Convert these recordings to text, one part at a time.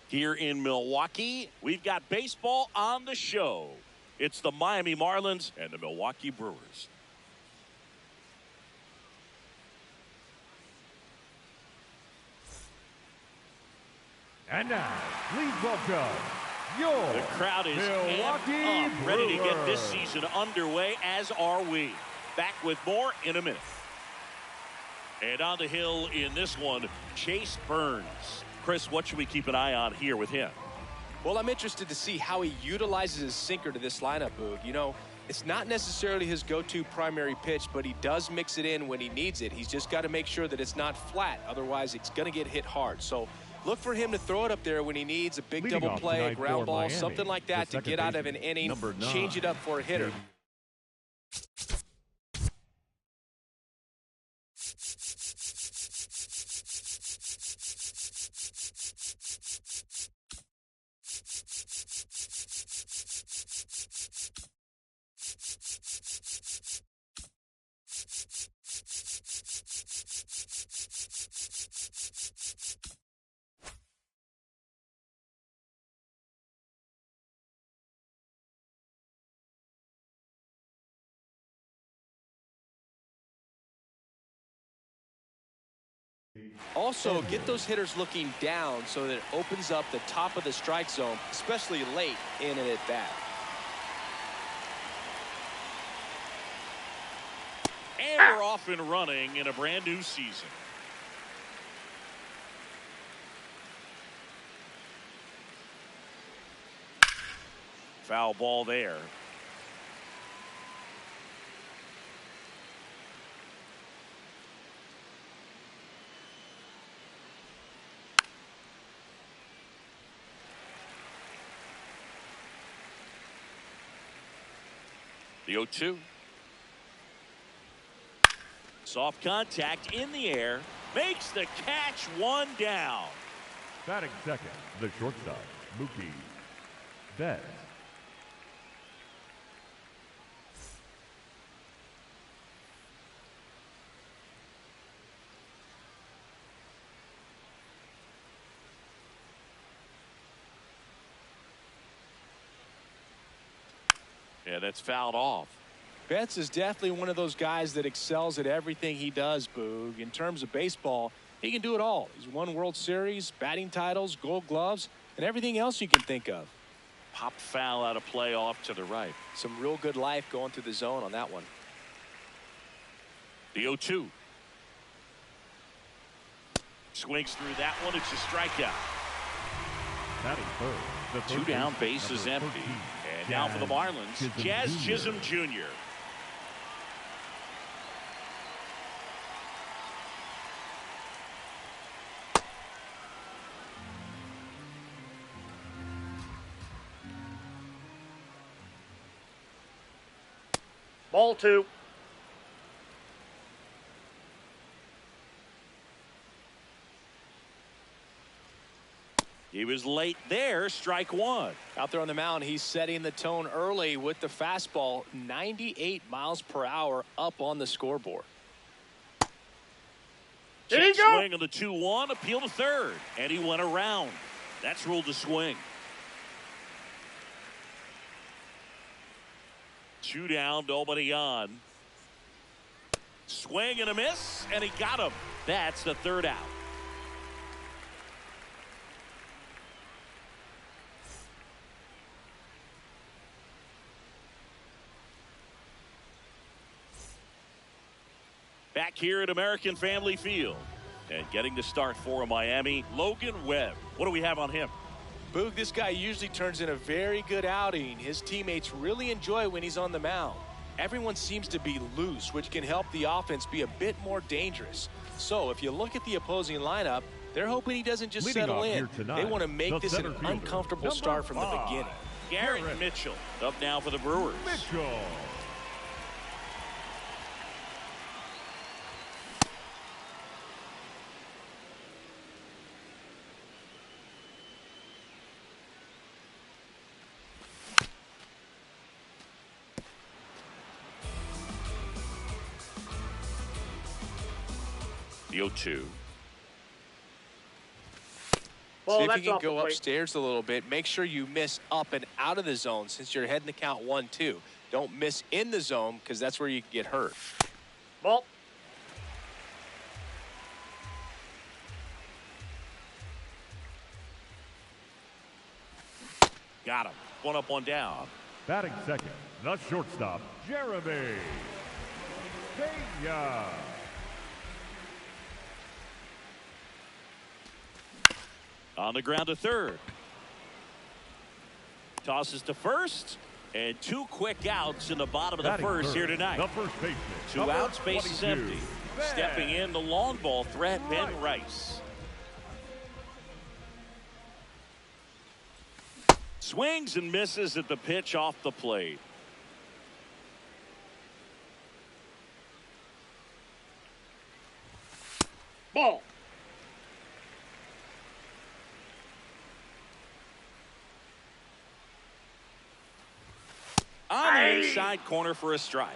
Here in Milwaukee, we've got baseball on the show. It's the Miami Marlins and the Milwaukee Brewers. And now, please welcome The crowd is Milwaukee up, ready to get this Brewers. season underway, as are we. Back with more in a minute. And on the hill in this one, Chase Burns. Chris, what should we keep an eye on here with him? Well, I'm interested to see how he utilizes his sinker to this lineup, Boog. You know, it's not necessarily his go-to primary pitch, but he does mix it in when he needs it. He's just got to make sure that it's not flat. Otherwise, it's going to get hit hard. So look for him to throw it up there when he needs a big Leading double off play, a tonight ground for ball, Miami, something like the that to second get out of baseman, an inning, number 9, change it up for a hitter. Also, get those hitters looking down so that it opens up the top of the strike zone, especially late in an at-bat. And we're off and running in a brand new season. Foul ball there. The 0-2. Soft contact in the air. Makes the catch, one down. Batting second, the shortstop, Mookie Betts. Yeah, that's fouled off. Betts is definitely one of those guys that excels at everything he does, Boog. In terms of baseball, he can do it all. He's won World Series, batting titles, Gold Gloves, and everything else you can think of. Popped foul out of play off to the right. Some real good life going through the zone on that one. The 0-2. Swings through that one. It's a strikeout. Batting third, the Two third down, baseman, base is number empty. 13, And now for the Marlins, Jazz Chisholm Jr. Ball 2. He was late there, strike one. Out there on the mound, he's setting the tone early with the fastball, 98 miles per hour up on the scoreboard. There you Check go. swing on the 2-1, appeal to third, and he went around. That's ruled a swing. Two down, nobody on. Swing and a miss, and he got him. That's the third out. Back here at American Family Field. And getting the start for Miami, Logan Webb. What do we have on him? Boog, this guy usually turns in a very good outing. His teammates really enjoy when he's on the mound. Everyone seems to be loose, which can help the offense be a bit more dangerous. So if you look at the opposing lineup, they're hoping he doesn't just Leading settle off in. here tonight, They want to make the this an center fielder, uncomfortable number start from the 5, beginning. Garrett Mitchell up now for the Brewers. Mitchell. The 0-2. Ball, See if you that's can off the go plate. upstairs a little bit. Make sure you miss up and out of the zone since you're heading to count 1-2. Don't miss in the zone because that's where you can get hurt. Ball. Got him. One up, one down. Batting second, the shortstop, Jeremy Pena. On the ground to third. Tosses to first. And 2 quick outs in the bottom of the Batting first third, here tonight. The first baseman. 2 number outs, base is 22, empty. Ben Stepping in, the long ball threat, Ben Rice. Rice. Swings and misses at the pitch off the plate. Ball. On the inside corner for a strike.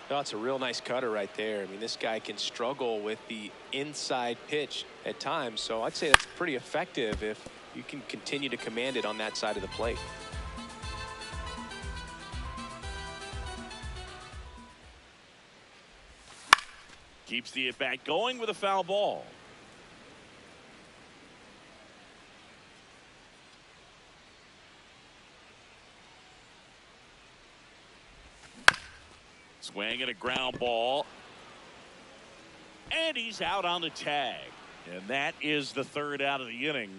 That's a real nice cutter right there. I mean, this guy can struggle with the inside pitch at times, so I'd say that's pretty effective if you can continue to command it on that side of the plate. Keeps the at-bat going with a foul ball. Swing and a ground ball. And he's out on the tag. And that is the 3rd out of the inning.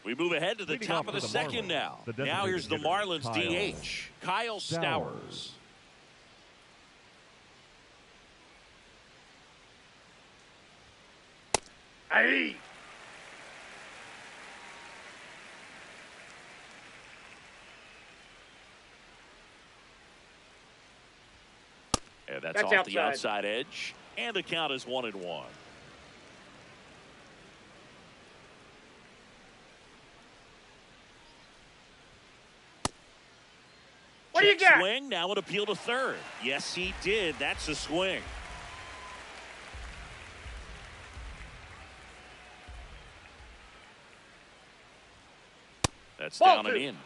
We move ahead to the Leading top off of the for the second Marlins, now. the Now designated here's the hitter, Marlins DH, Kyle Stowers. Hey. And that's That's off the outside. outside edge. And the count is 1-1. What do you Check got? swing, now an appeal to third. Yes, he did. That's a swing. That's Ball down and 2. in.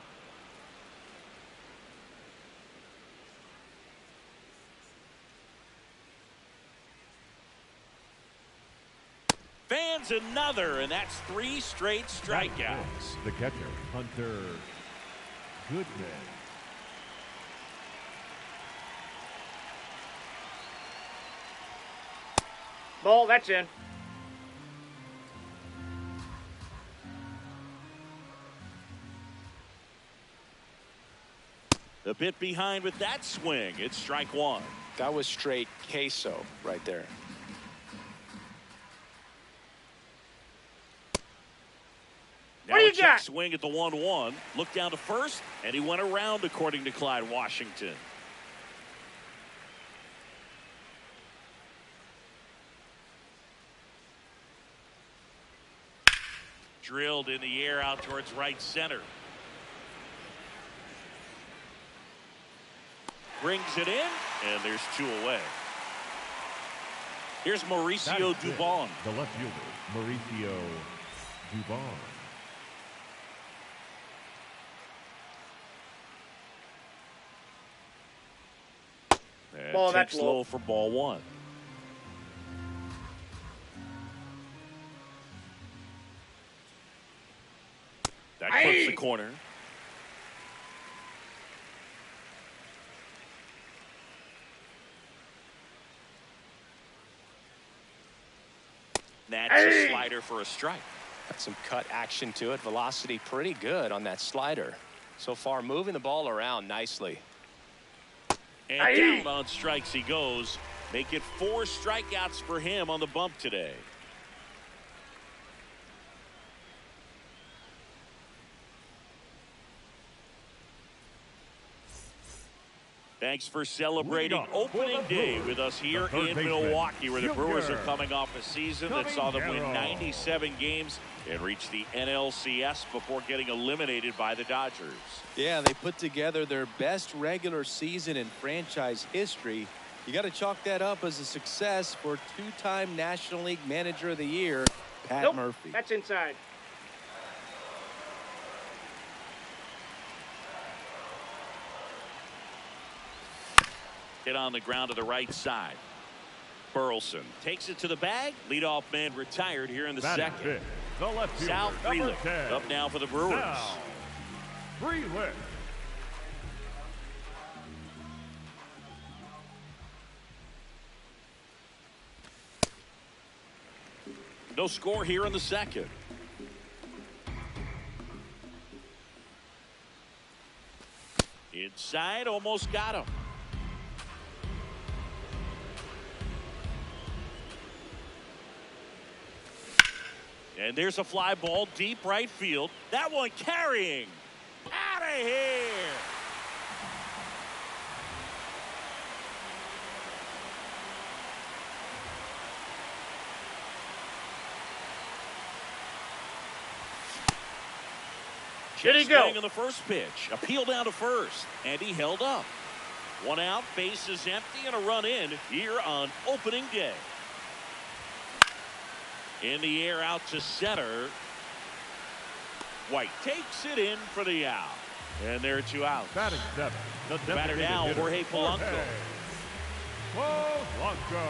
Fans another, and that's 3 straight strikeouts. The catcher, Hunter Goodman. Ball, that's in. A bit behind with that swing. It's strike 1. That was straight queso right there. Now What do you a check got? swing at the 1-1. Look down to first, and he went around according to Clyde Washington. Drilled in the air out towards right center. Brings it in, and there's 2 away. Here's That Mauricio is it. Dubon. The left fielder, Mauricio Dubon. And Ball, takes that's low. low for ball 1. That clips the corner. That's a slider for a strike. Got some cut action to it. Velocity pretty good on that slider. So far, moving the ball around nicely. And down on strikes he goes. Make it 4 strikeouts for him on the bump today. Thanks for celebrating opening day with us here in Milwaukee, where the Brewers are coming off a season that saw them win 97 games and reach the NLCS before getting eliminated by the Dodgers. Yeah, they put together their best regular season in franchise history. You got to chalk that up as a success for two-time National League Manager of the Year, Pat Murphy. That's inside. Hit on the ground to the right side. Burleson takes it to the bag. Leadoff man retired here in the second. The left fielder, Sal Frelick up now for the Brewers. Sal Frelick. No score here in the second. Inside, almost got him. And there's a fly ball deep right field. That one carrying. Out of here. Did he go? Swing on the first pitch. Appeal down to first. And he held up. One out, base is empty, and a run in here on opening day. In the air out to center. White takes it in for the out. And there are two outs. Batting seven. The batter now, hitter, Jorge Polanco. Polanco.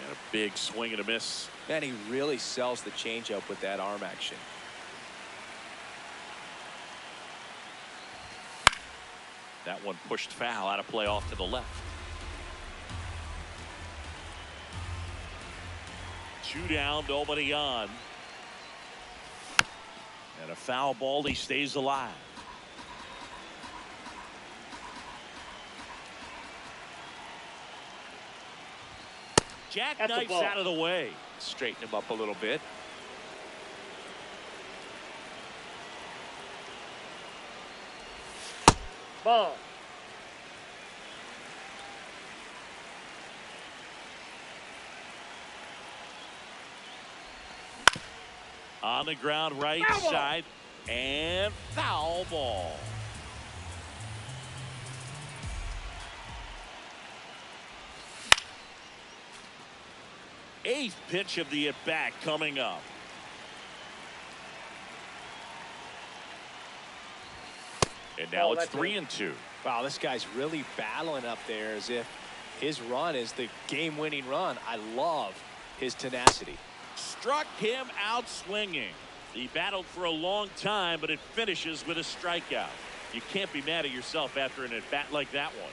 And a big swing and a miss. And he really sells the changeup with that arm action. That one pushed foul, out of play off to the left. 2 down, nobody on. And a foul ball, he stays alive. Jackknifes out of the way. Straighten him up a little bit. Ball. On the ground, right side, and foul ball. Eighth pitch of the at-bat coming up. And now it's 3-2. Wow, this guy's really battling up there as if his run is the game-winning run. I love his tenacity. Struck him out swinging. He battled for a long time, but it finishes with a strikeout. You can't be mad at yourself after an at-bat like that one.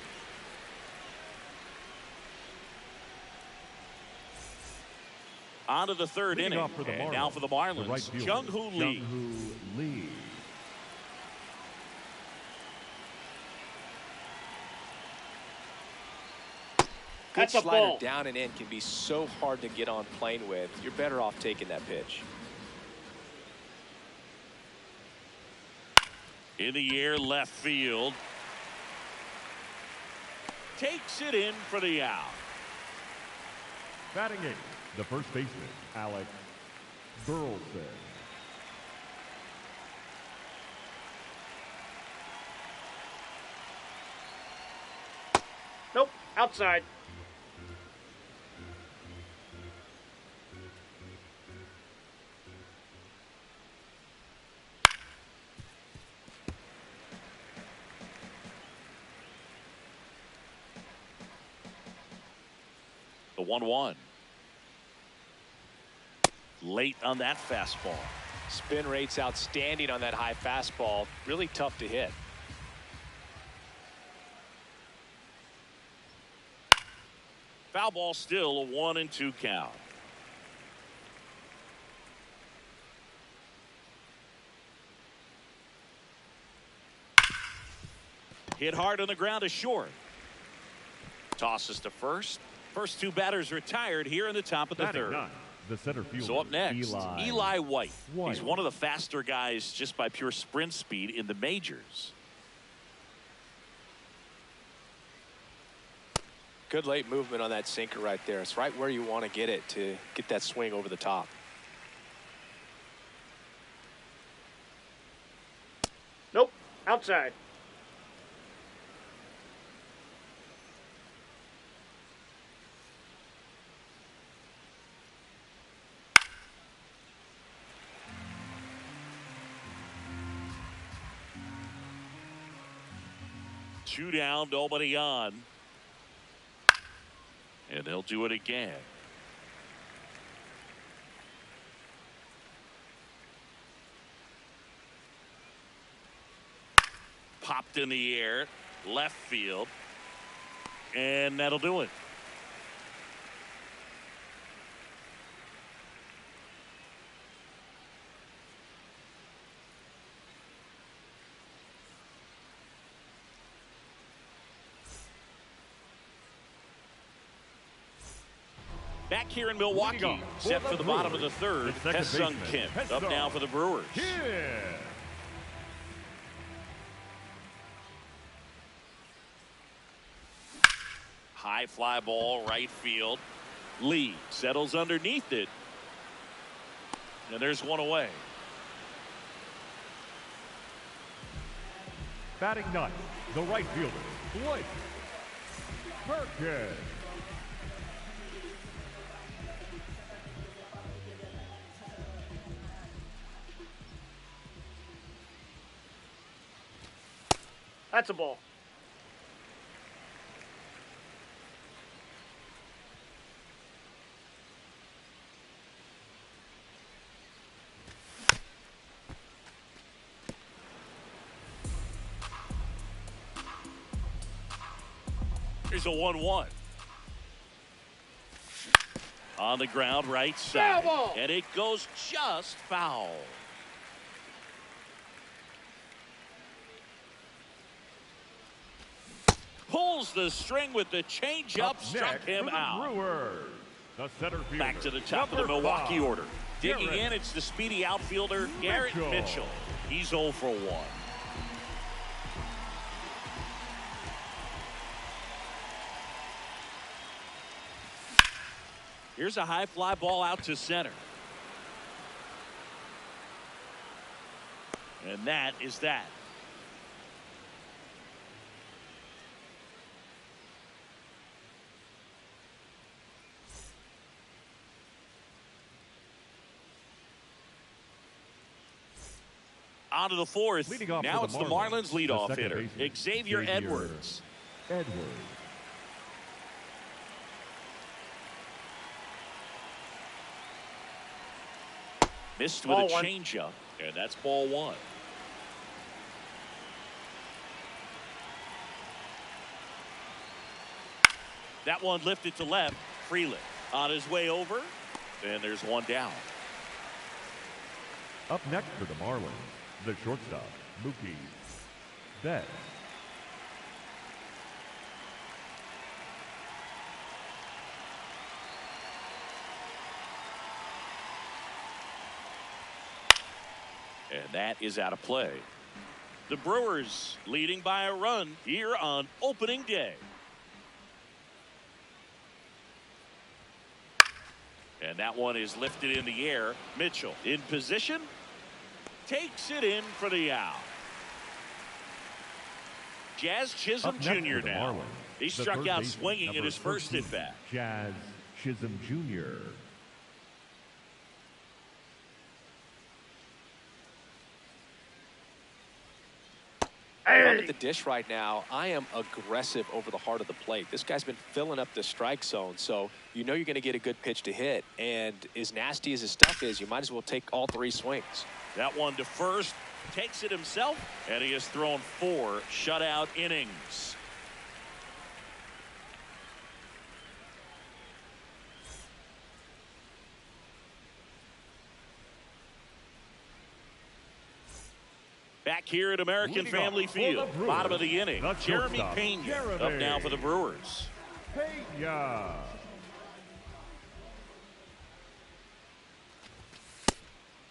On to the third inning. And now for the Marlins, Jung-Hoo Lee. Good slider down and in can be so hard to get on plane with. You're better off taking that pitch. In the air, left field. Takes it in for the out. Batting eighth, the first baseman, Alex Burleson. Nope. Outside. The 1-1. Late on that fastball. Spin rate's outstanding on that high fastball. Really tough to hit. Foul ball, still a 1-2 count. Hit hard on the ground to short. Tosses to first. First two batters retired here in the top of the third. The center fielder. So up next, Eli White. White. He's one of the faster guys just by pure sprint speed in the majors. Good late movement on that sinker right there. It's right where you want to get it to get that swing over the top. Nope. Outside. Two down, nobody on. And they'll do it again. Popped in the air, left field. And that'll do it. Back here in Milwaukee, set for the bottom of the third, Ha-Seong Kim up now for the Brewers. High fly ball, right field. Lee settles underneath it. And there's one away. Batting ninth, the right fielder, Blake Perkins. That's a ball. Here's a 1-1. On the ground, right side. Foul ball. And it goes just foul. Pulls the string with the changeup, struck him out. Brewers, the center fielder, Back to the top of the Milwaukee order. Digging in, it's the speedy outfielder, Garrett Mitchell. He's 0 for 1. Here's a high fly ball out to center. And that is that. On to the fourth. Now it's the Marlins leadoff hitter, Xavier Edwards. Missed with a changeup, and that's ball one. That one lifted to left. Freeland on his way over, and there's one down. Up next for the Marlins, the shortstop, Mookie Betts. And that is out of play. The Brewers leading by a run here on opening day. And that one is lifted in the air. Mitchell in position. Takes it in for the out. Jazz Chisholm Jr. now. He struck out swinging in his first at bat. Jazz Chisholm Jr. Up at the dish right now, I am aggressive over the heart of the plate. This guy's been filling up the strike zone, so you know you're going to get a good pitch to hit. And as nasty as his stuff is, you might as well take all three swings. That one to first, takes it himself, and he has thrown 4 shutout innings. Back here at American Family Field, bottom of the inning, Jeremy Pena up now for the Brewers. Pena.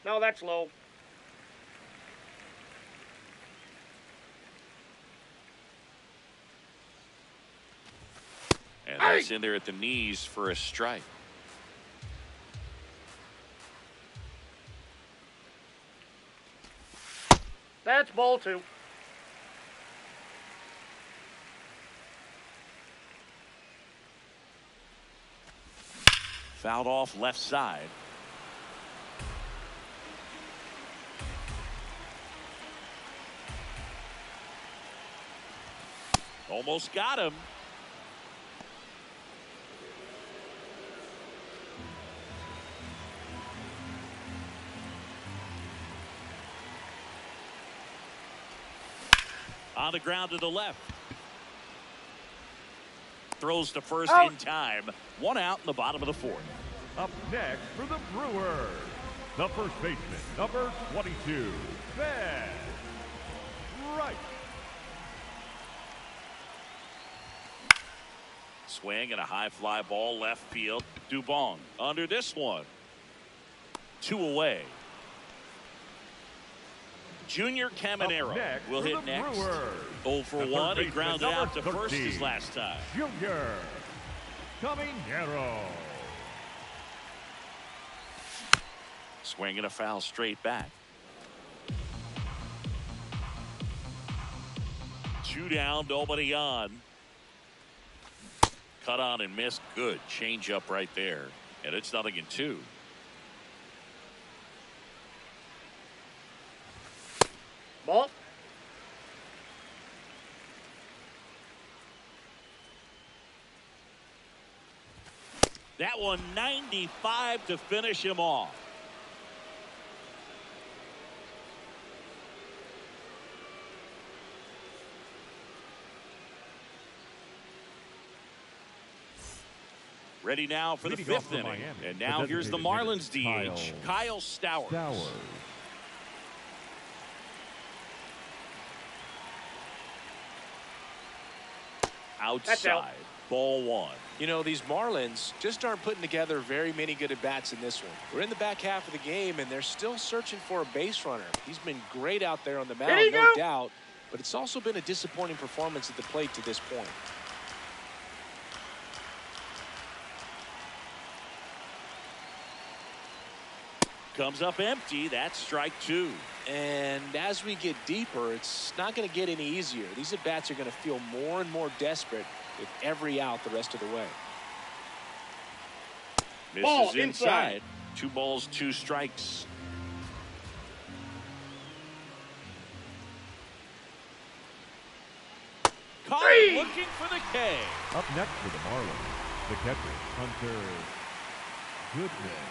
No, that's low. And that's in there at the knees for a strike. That's ball 2. Fouled off left side. Almost got him. On the ground to the left. Throws to first in time. 1 out in the bottom of the 4th. Up next for the Brewers, the first baseman, number 22, Ben Wright. Swing and a high fly ball left field. Dubon under this one. 2 away. Junior Caminero will hit next. 0 for 1. He grounded out to first his last time. Junior Caminero. Swing and a foul straight back. 2 down, nobody on. Cut on and missed. Good change up right there. And it's 0-2. Ball. That one 95 to finish him off. Ready now for the 5th inning. Miami, And now here's the Marlins DH, Kyle Stowers. Outside, out. ball 1. You know, these Marlins just aren't putting together very many good at-bats in this one. We're in the back half of the game, and they're still searching for a base runner. He's been great out there on the mound, no doubt, but it's also been a disappointing performance at the plate to this point. Comes up empty. That's strike 2. And as we get deeper, it's not going to get any easier. These at-bats are going to feel more and more desperate with every out the rest of the way. Misses Ball inside. 2 balls, 2 strikes. Caught looking for the K. Up next for the Marlins, the catcher, Hunter Goodman.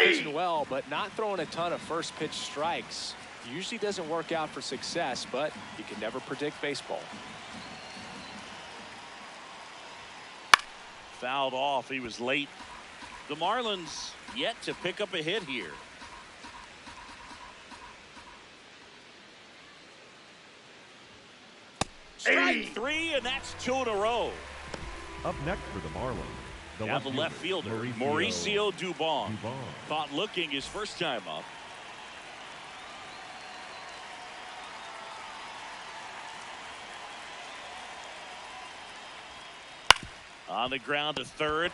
Pitching well, but not throwing a ton of first pitch strikes. Usually doesn't work out for success, but you can never predict baseball. Fouled off. He was late. The Marlins yet to pick up a hit here. Strike 3, and that's 2 in a row. Up next for the Marlins, Now the left fielder, Mauricio Dubon. Caught looking his first time up. On the ground to third.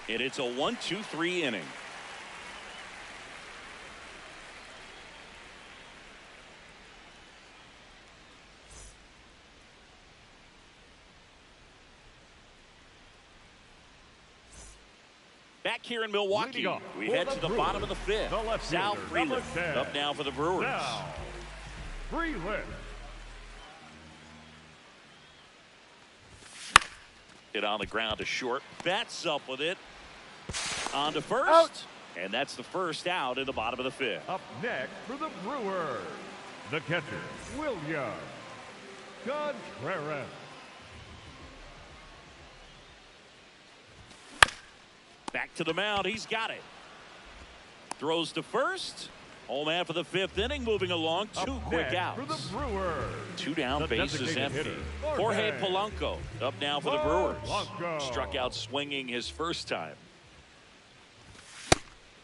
And it's a 1-2-3 inning. Back here in Milwaukee, we head to the bottom of the 5th. Sal Frelick up now for the Brewers. Sal Frelick. Hit on the ground to short. Bats up with it. On to first. And that's the first out in the bottom of the 5th. Up next for the Brewers, the catcher, William Contreras. Back to the mound. He's got it. Throws to first. Home man for the 5th inning, moving along. 2 quick outs. For the Brewers, 2 down, the bases designated empty. hitter, Jorge Polanco up now for the Brewers. Polanco. Struck out swinging his first time.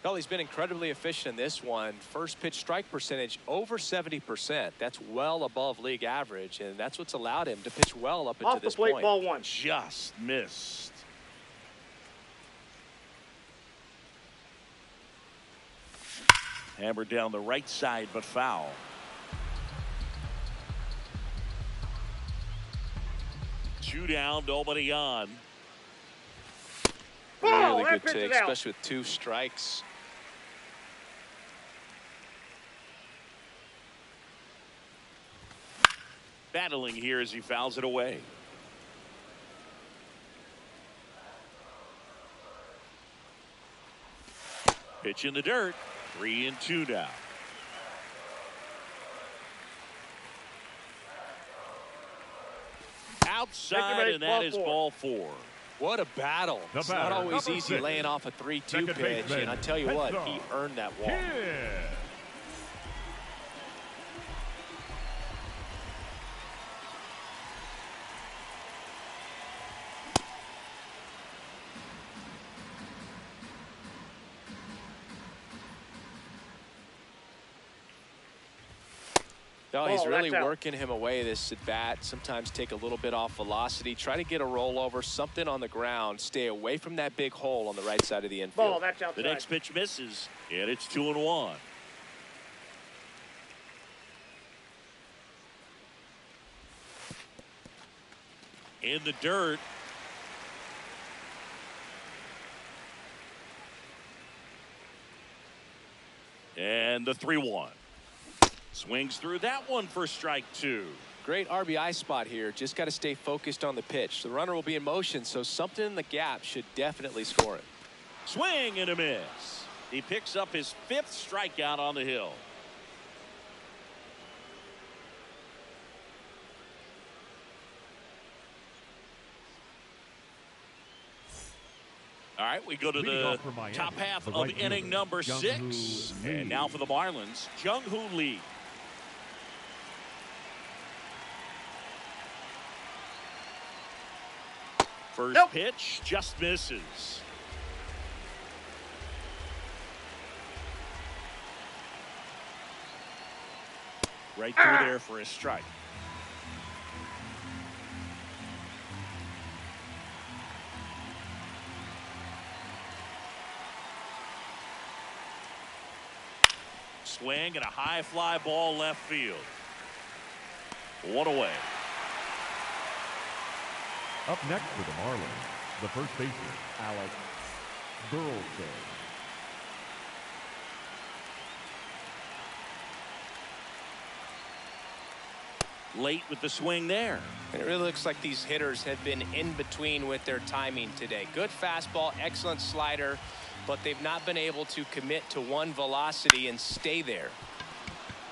Well, he's been incredibly efficient in this one. First pitch strike percentage over 70%. That's well above league average, and that's what's allowed him to pitch well up Off into the this plate, point. ball 1. Just missed. Hammered down the right side, but foul. Two down, nobody on. Ball, Really that good pitch is take, out. especially with 2 strikes. Battling here as he fouls it away. Pitch in the dirt. 3-2 now. Outside, and that is ball 4. What a battle. The It's batter, not always number easy 6. laying off a 3-2 Second pitch, baseman, and I tell you what, Pedro. he earned that walk. Here. No, he's Ball, really that's out. working him away this at bat. Sometimes take a little bit off velocity. Try to get a rollover, something on the ground. Stay away from that big hole on the right side of the infield. Ball, that's outside. The next pitch misses, and it's 2-1. In the dirt. And the 3-1. Swings through that one for strike 2. Great RBI spot here. Just got to stay focused on the pitch. The runner will be in motion, so something in the gap should definitely score it. Swing and a miss. He picks up his 5th strikeout on the hill. All right, we go to Leading the off for Miami, top half the of right inning fielder, number Jung-Hoo 6. Lee. And now for the Marlins, Jung-Hoo Lee. First Nope. pitch just misses. Right through there for a strike. Swing and a high fly ball left field. 1 away. Up next for the Marlins, the first baseman, Alex Burleson. Late with the swing there. And it really looks like these hitters have been in between with their timing today. Good fastball, excellent slider, but they've not been able to commit to one velocity and stay there.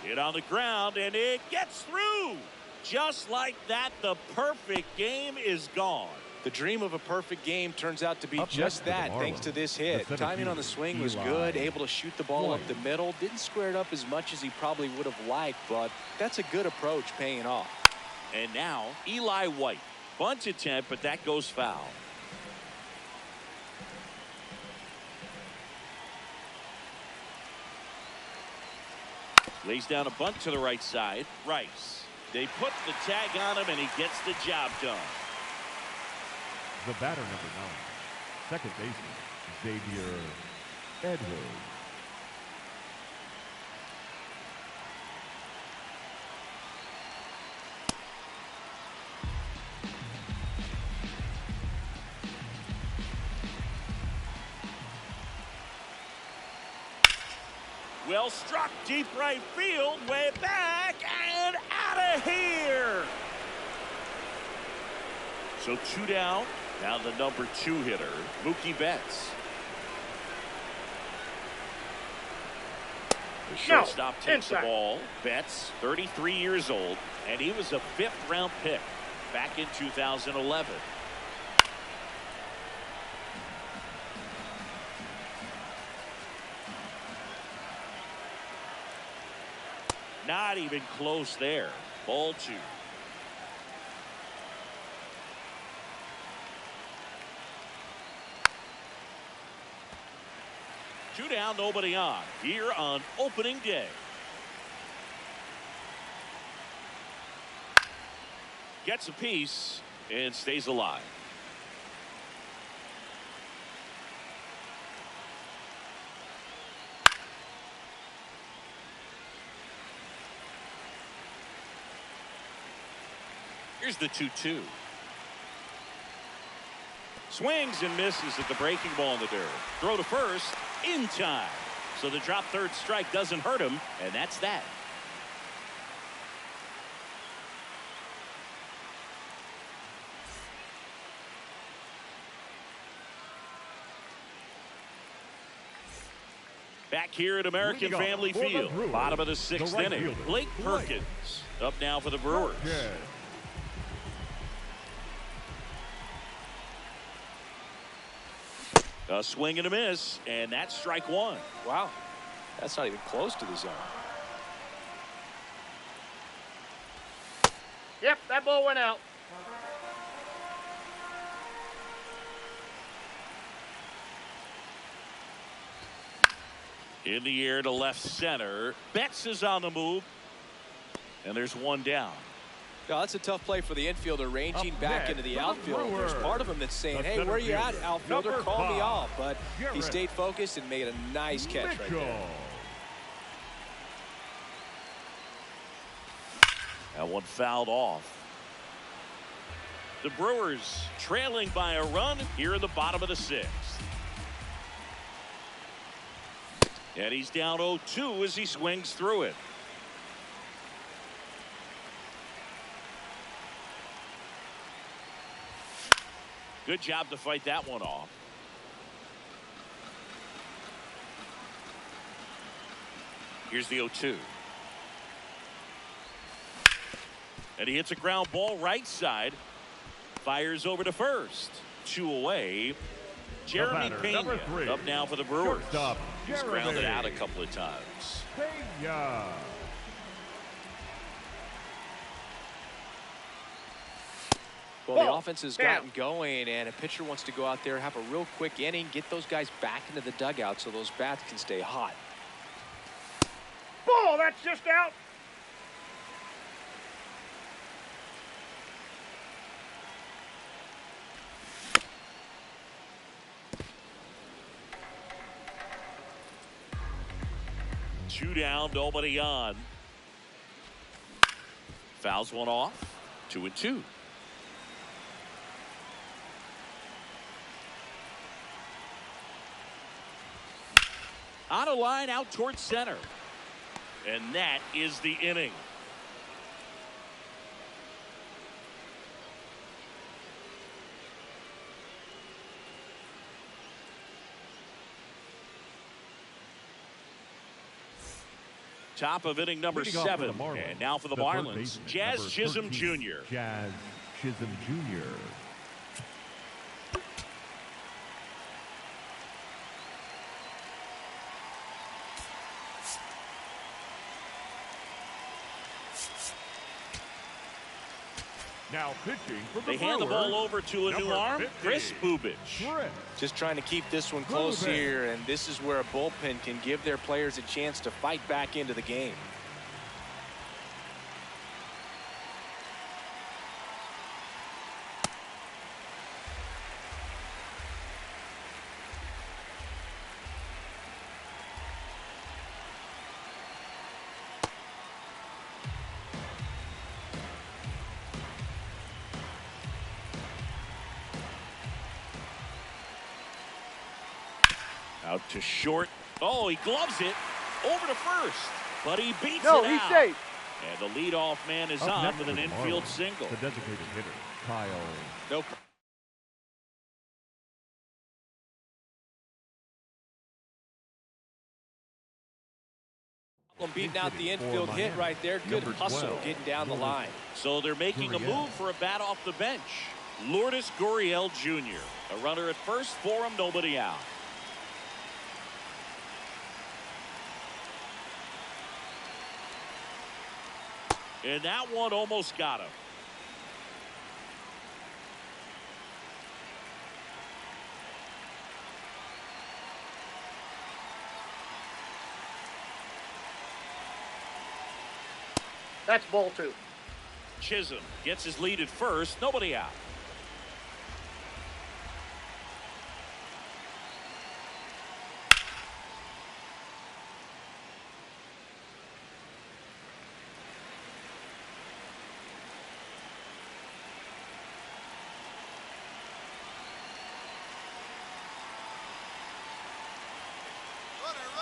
Hit on the ground, and it gets through. Just like that, the perfect game is gone. The dream of a perfect game turns out to be Up just next for the that, thanks Marlins, to this the hit. center Timing on the fielder, swing was Eli good, able to shoot the ball up White. the middle. Didn't square it up as much as he probably would have liked, but that's a good approach paying off. And now, Eli White. Bunt attempt, but that goes foul. Lays down a bunt to the right side. Rice. They put the tag on him, and he gets the job done. The batter, number 9, second baseman, Xavier Edwards. Well struck, deep right field, way back, and out of here. So 2 down. Now the number 2 hitter, Mookie Betts. The shortstop takes the inside. ball. Betts, 33 years old, and he was a 5th-round pick back in 2011. Not even close there. Ball 2. Two down, nobody on. Here on opening day. Gets a piece and stays alive. Here's the 2-2. Swings and misses at the breaking ball in the dirt. Throw to first in time. So the drop third strike doesn't hurt him, and that's that. Back here at American Family Field, bottom of the 6th inning. Blake Perkins up now for the Brewers. A swing and a miss, and that's strike 1. Wow, that's not even close to the zone. Yep, that ball went out. In the air to left center. Betts is on the move. And there's one down. Yeah, that's a tough play for the infielder, ranging back into the outfield. There's part of him that's saying, hey, where are you at, outfielder? Call me off. But he stayed focused and made a nice catch right there. That one fouled off. The Brewers trailing by a run here in the bottom of the 6th. And he's down 0-2 as he swings through it. Good job to fight that one off. Here's the 0-2. And he hits a ground ball right side. Fires over to first. 2 away. Jeremy Pena up now for the Brewers. He's grounded out a couple of times. Well, the offense has gotten going, and a pitcher wants to go out there, have a real quick inning, get those guys back into the dugout so those bats can stay hot. Ball, that's just out. Two down, nobody on. Fouls one off. 2-2. On a line out towards center. And that is the inning. Top of inning number 7. And now for the Marlins, Jazz Chisholm Jr. Jazz Chisholm Jr. Now pitching for the They hand the ball over to a new arm, Chris Bubic. Just trying to keep this one close here, and this is where a bullpen can give their players a chance to fight back into the game. Out to short. Oh, he gloves it over to first, but he beats it No, out. he's safe. And the leadoff man is on with an infield single. The designated hitter, Kyle. Nope. Beating out the infield hit right there. Good hustle getting down the line. So they're making a move for a bat off the bench. Lourdes Gurriel Jr. A runner at first for him, nobody out. And that one almost got him. That's ball 2. Chisholm gets his lead at first. Nobody out.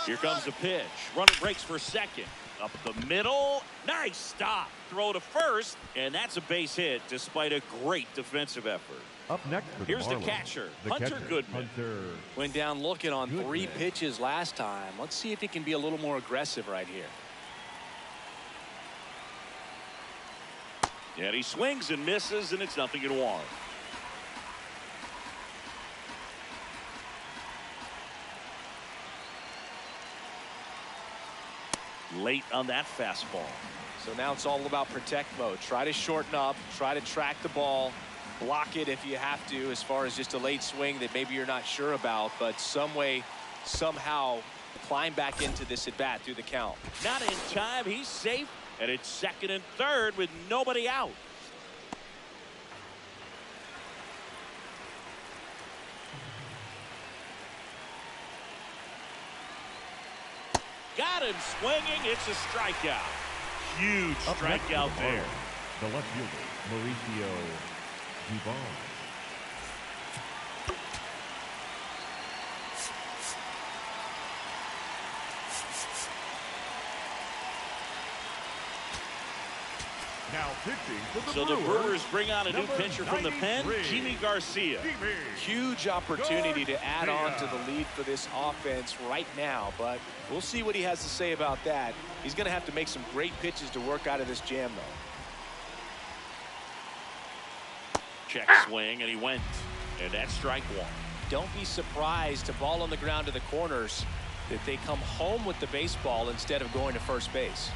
Here comes the pitch. Runner breaks for second. Up the middle. Nice stop. Throw to first. And that's a base hit despite a great defensive effort. Up next for Here's the Marlins, catcher, the Hunter catcher, Goodman. Hunter. Went down looking on Goodman. 3 pitches last time. Let's see if he can be a little more aggressive right here. And he swings and misses, and it's 0-1. Late on that fastball. So now it's all about protect mode. Try to shorten up, try to track the ball, block it if you have to, as far as just a late swing that maybe you're not sure about, but some way, somehow climb back into this at bat through the count. Not in time. He's safe, and it's second and third with nobody out. Got him swinging. It's a strikeout. Huge Up next for the strikeout there. Marlins, the left fielder, Mauricio Dubon. Now pitching for the So the Brewers bring on a new number pitcher from the pen, 93, Jimmy Garcia. Jimmy. Huge opportunity to add on to the lead for this offense right now, but we'll see what he has to say about that. He's going to have to make some great pitches to work out of this jam, though. Check swing, and he went. And that's strike 1. Don't be surprised to ball on the ground to the corners that they come home with the baseball instead of going to first base.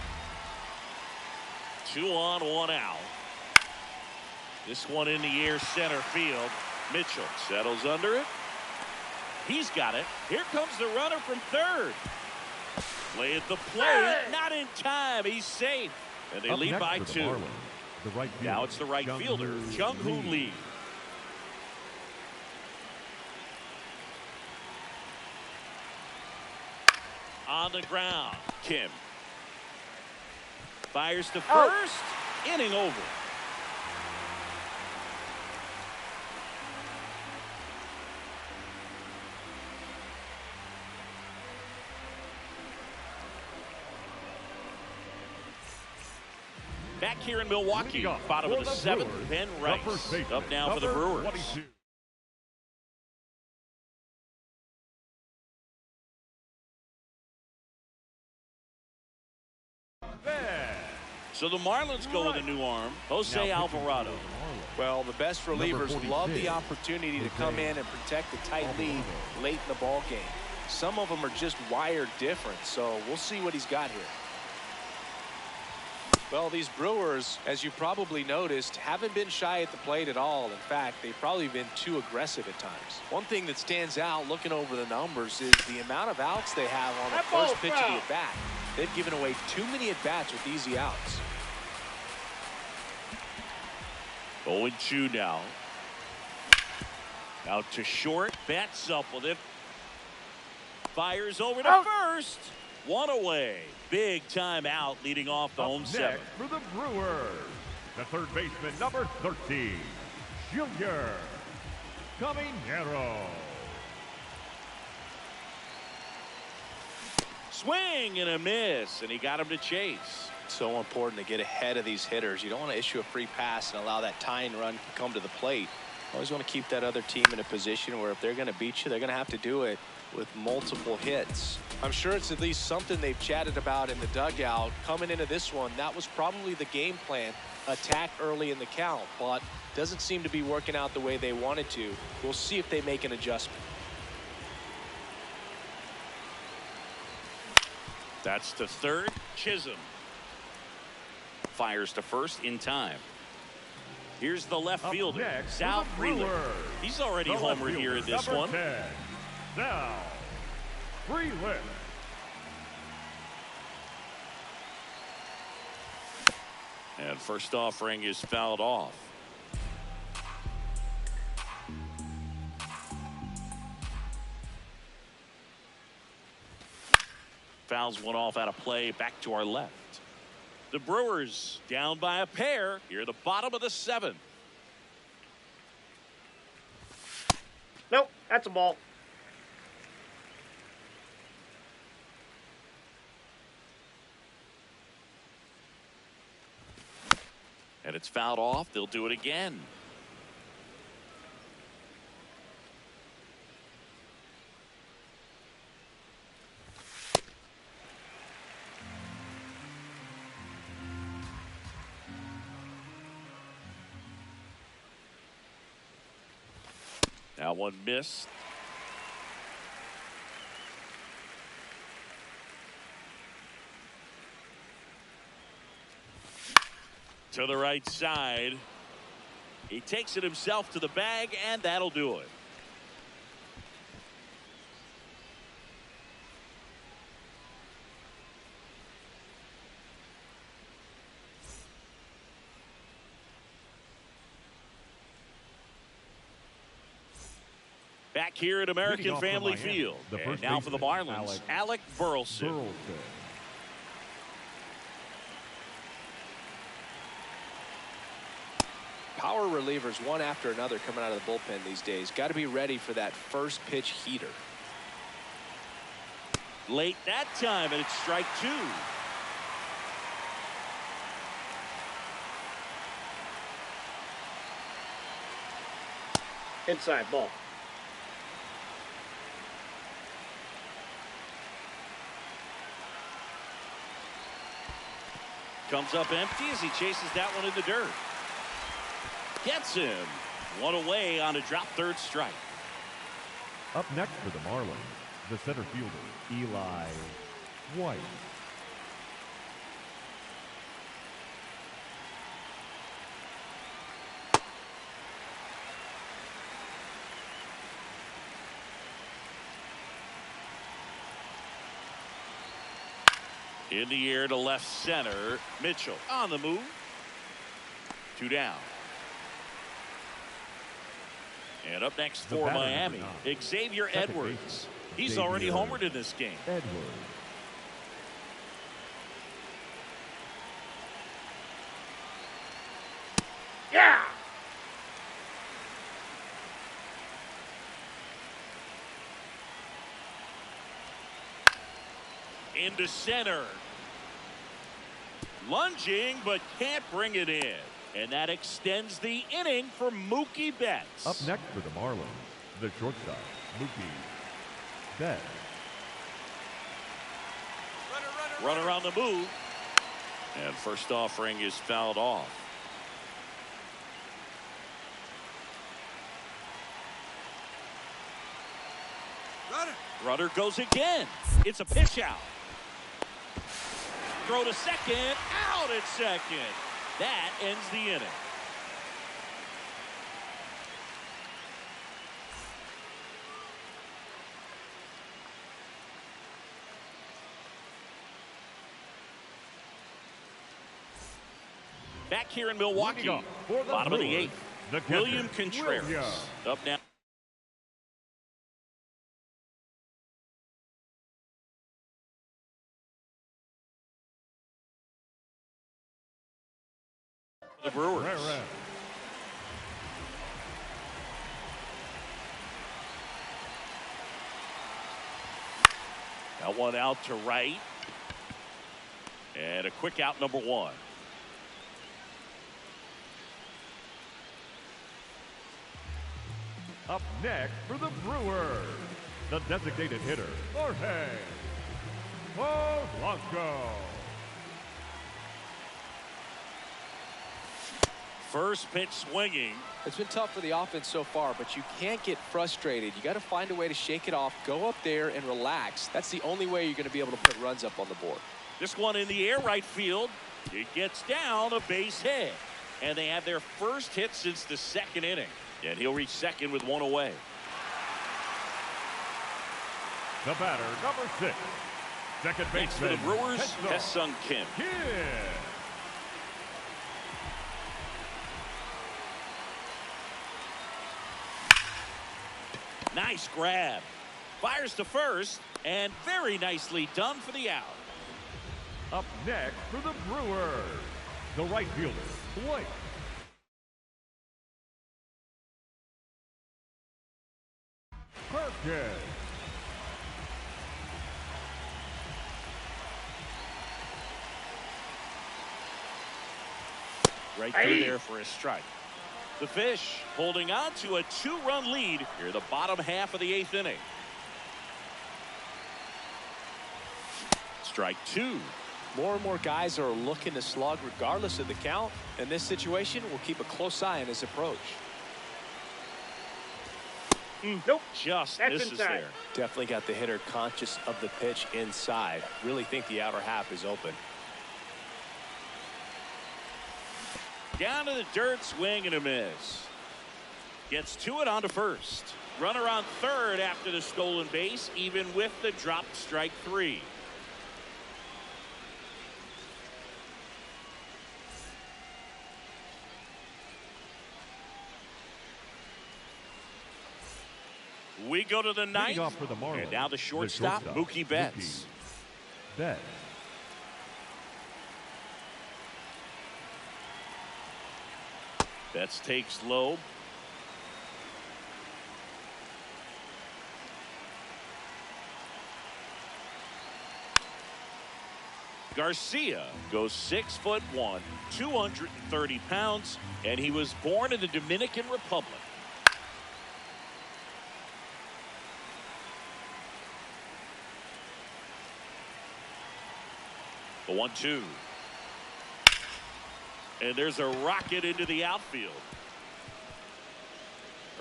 2 on, 1 out. This one in the air center field. Mitchell settles under it. He's got it. Here comes the runner from third. Play at the plate. Not in time. He's safe. And they Up lead next by for the 2. Marlins, the right fielder, Now it's the right fielder, Jung-Hoo Lee. On the ground, Kim. Fires to first. Inning over. Back here in Milwaukee, bottom of the 7th, Ben Rice up now for the Brewers. 22. So the Marlins go with a new arm, Jose Alvarado. Well, the best relievers love the 46, opportunity to come in and protect a tight lead late in the ball game. Some of them are just wired different, so we'll see what he's got here. Well, these Brewers, as you probably noticed, haven't been shy at the plate at all. In fact, they've probably been too aggressive at times. One thing that stands out looking over the numbers is the amount of outs they have on the first pitch of the at-bat. They've given away too many at-bats with easy outs. 0-2 now. Out to short. Bats up with it. Fires over to first. 1 away. Big time out leading off the home 7th. Next for the Brewers, the third baseman, number 13, Junior Caminero. Swing and a miss, and he got him to chase. So important to get ahead of these hitters. You don't want to issue a free pass and allow that tying run to come to the plate. Always want to keep that other team in a position where if they're going to beat you, they're going to have to do it with multiple hits. I'm sure it's at least something they've chatted about in the dugout. Coming into this one, that was probably the game plan. Attack early in the count, but doesn't seem to be working out the way they wanted to. We'll see if they make an adjustment. That's to third. Chisholm fires to first in time. Here's the left Up fielder, next, Sal the Frelick. Brewers. He's already The left homered here in fielder, this number one. 10, Sal Frelick. And first offering is fouled off. Fouls one off out of play, back to our left. The Brewers down by a pair here at the bottom of the 7th. Nope, that's a ball. And it's fouled off. They'll do it again. Now one missed. To the right side. He takes it himself to the bag, and that'll do it. Back here at American Family Field. And now for the Marlins, Alec Burleson. Power relievers one after another coming out of the bullpen these days. Got to be ready for that first pitch heater. Late that time, and it's strike 2. Inside ball. Comes up empty as he chases that one in the dirt. Gets him. One away on a drop third strike. Up next for the Marlins, the center fielder, Eli White. In the air to left center. Mitchell on the move. 2 down. And up next for Miami, Xavier Edwards. He's already homered in this game. Edwards. Yeah! Into center. Lunging, but can't bring it in. And that extends the inning for Mookie Betts. Up next for the Marlins, the shortstop, Mookie Betts. Runner on the move. And first offering is fouled off. Runner goes again. It's a pitch out. Throw to second. Out at second. That ends the inning. Back here in Milwaukee, bottom of the 8th, William Contreras up now. The Brewers. That one out to right. And a quick out, number 1. Up next for the Brewers, the designated hitter, Jorge Polanco. First pitch swinging. It's been tough for the offense so far, but you can't get frustrated. You got to find a way to shake it off, go up there and relax. That's the only way you're going to be able to put runs up on the board. This one in the air, right field. It gets down a base hit. And they have their first hit since the second inning. And he'll reach second with one away. The batter, number 6. Second baseman. Thanks for the Brewers, Ha-Seong Kim. Nice grab. Fires to first, and very nicely done for the out. Up next for the Brewers, the right fielder, Blake. Perkins. Right through there for a strike. The Fish holding on to a 2-run lead here in the bottom half of the 8th inning. Strike 2. More and more guys are looking to slug regardless of the count. In this situation, we'll keep a close eye on his approach. Nope. Just That's misses inside. there. Definitely got the hitter conscious of the pitch inside. Really think the outer half is open. Down to the dirt, swing and a miss. Gets to it onto first. Runner on third after the stolen base, even with the dropped strike 3. We go to the 9th, Off for the Marlins, and now the shortstop, Mookie Betts. Betts. Betts takes low. Garcia goes 6'1", 230 pounds, and he was born in the Dominican Republic. The 1-2. And there's a rocket into the outfield.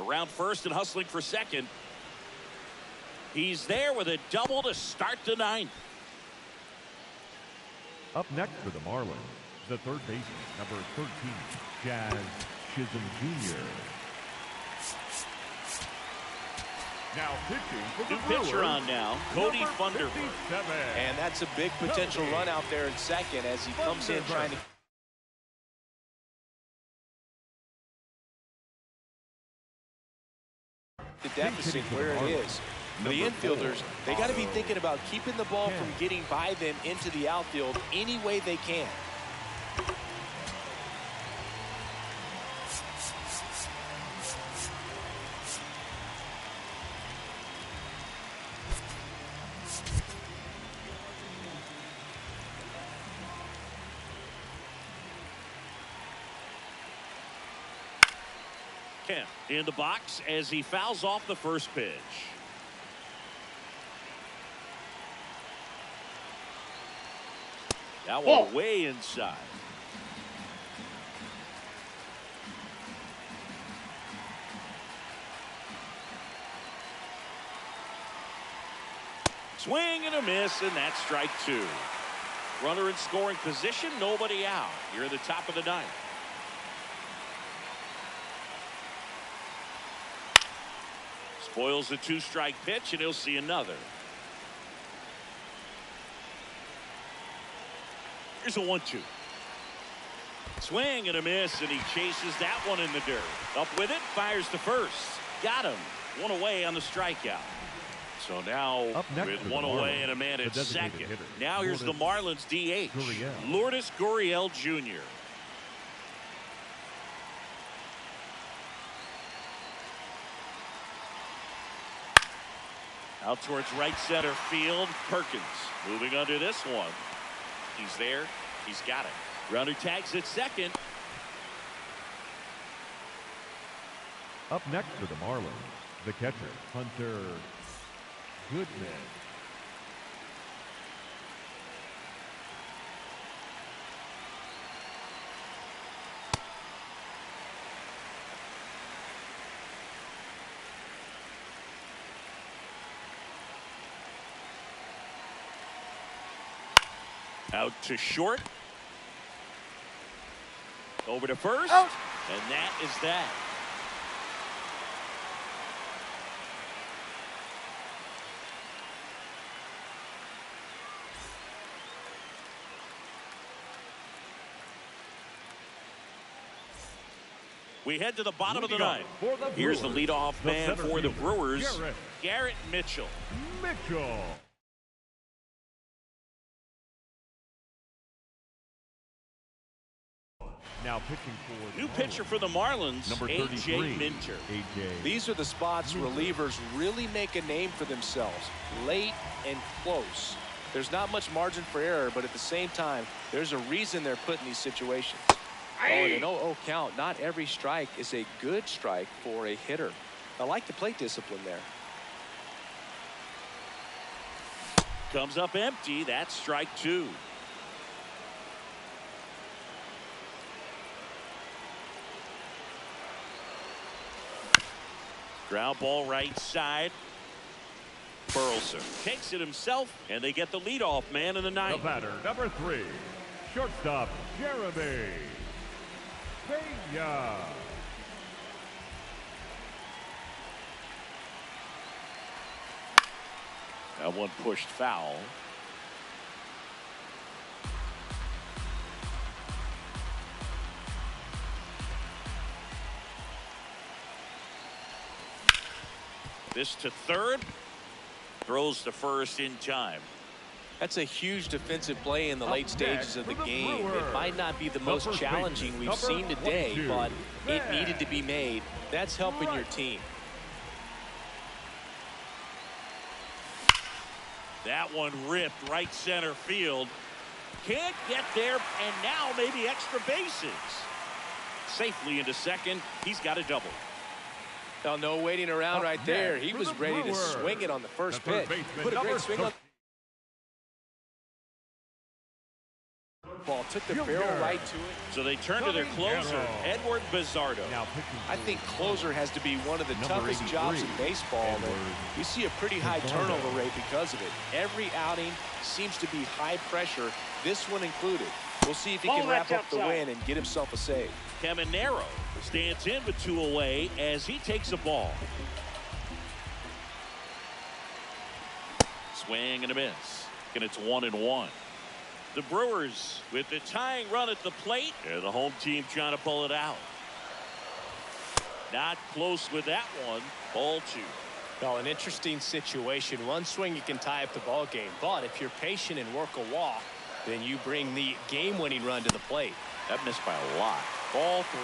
Around first and hustling for second. He's there with a double to start the 9th. Up next for the Marlins, the third baseman, number 13, Jazz Chisholm Jr. Now pitching for the New Brewers, pitcher on now, Cody number Funderburk. 57. And that's a big potential run out there in second as he comes in trying to. The deficit where it is. For the infielders, they got to be thinking about keeping the ball from getting by them into the outfield any way they can. Kemp in the box as he fouls off the first pitch. That one way inside. Swing and a miss, and that's strike 2. Runner in scoring position, nobody out. You're at the top of the 9th. Spoils the 2-strike pitch, and he'll see another. Here's a 1-2. Swing and a miss, and he chases that one in the dirt. Up with it, fires to first. Got him. One away on the strikeout. So now with one away and a man at second. Now here's the Marlins DH, Lourdes Gurriel Jr. Out towards right center field. Perkins moving under this one. He's there. He's got it. Runner tags at second. Up next for the Marlins, the catcher, Hunter Goodman. Out to short. Over to first, Out. and that is that. We head to the bottom of the ninth. Here's the leadoff man for the Brewers, Garrett Mitchell. Now pitching for new pitcher for the Marlins, number A.J. Minter. These are the spots relievers really make a name for themselves, late and close. There's not much margin for error, but at the same time, there's a reason they're put in these situations. Oh, and an 0-0 count. Not every strike is a good strike for a hitter. I like the plate discipline there. Comes up empty. That's strike two. Ground ball right side. Burleson takes it himself, and they get the leadoff man in the ninth. The batter, number 3, shortstop Jeremy Pena. That one pushed foul. This to third. Throws to first in time. That's a huge defensive play in the late stages of the game. It might not be the most challenging we've seen today, but it needed to be made. That's helping your team. That one ripped right center field. Can't get there, and now maybe extra bases. Safely into second. He's got a double. Now, no waiting around right there. He was ready to swing it on the first pitch. Put a great swing on. Ball took the barrel right to it. So they turn to their closer, Edward Bizardo. I think closer has to be one of the toughest jobs in baseball. You see a pretty high turnover rate because of it. Every outing seems to be high pressure, this one included. We'll see if he can wrap up the win and get himself a save. Caminero stands in with 2 away as he takes a ball. Swing and a miss. And it's 1-1. The Brewers with the tying run at the plate. And the home team trying to pull it out. Not close with that one. Ball 2. Well, an interesting situation. One swing you can tie up the ball game, but if you're patient and work a walk, then you bring the game-winning run to the plate. That missed by a lot. Ball 3.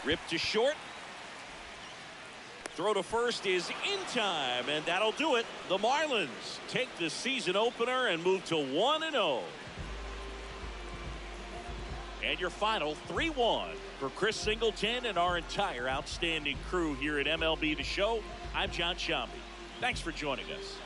Ripped to short. Throw to first is in time, and that'll do it. The Marlins take the season opener and move to 1-0. And your final 3-1 for Chris Singleton and our entire outstanding crew here at MLB The Show. I'm John Sciambi. Thanks for joining us.